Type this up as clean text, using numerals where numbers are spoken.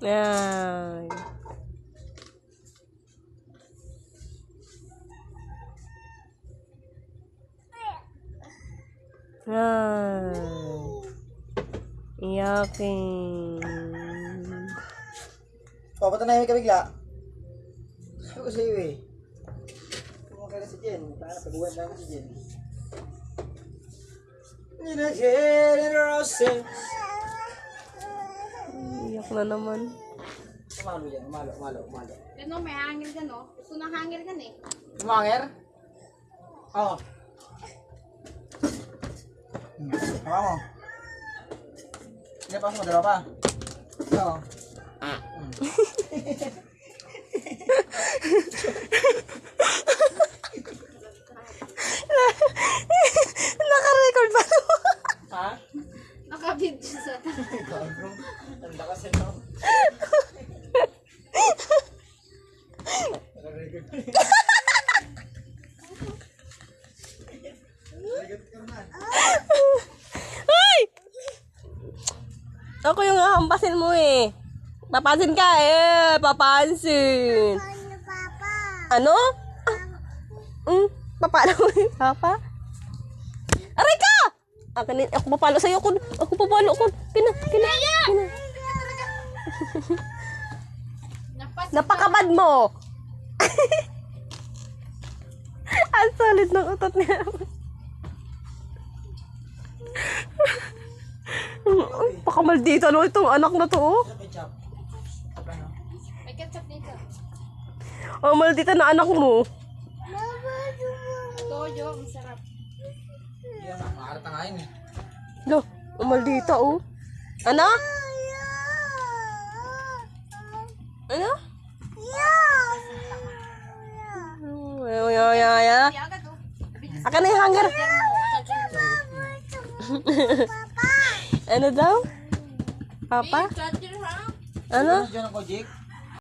Ay. Ay. Iyakin. Papatanayin ka bigla. Sabi ko sa'yo eh. Kumakala si Jen. Paguwan lang si Jen. Iyak na naman. Umalo yan. Umalo. Ano, may hangir ka, no? Gusto ng hangir ka, eh. Umangir? Oo. Hawa mo. Pinapas mo, dalawa pa. Oo. Naka-record ba ito? Ha? Nakabid siya sa Gago. Tanda kasi no. Ay! Ako yung hampasin mo eh. Papansin ka eh. Papansin. Ano? Papalo mo yung papa? Aray ka! Ako papalo sa'yo. Ako papalo ko. Kina. Napakabad mo. Ang solid ng utot niya. Pakamaldita no itong anak na to. Oh. Ketchup. May ketchup dito. Oh, maldita na anak mo. Toyo, ang sarap. Yan, makarata nga yun eh. Lo, maldita oh. Ano? Ano? Ya. Di agad, oh. Akan na yung hanger. Ano daw? Papa? Charger, ha? Ano? Diyan ako, Jake.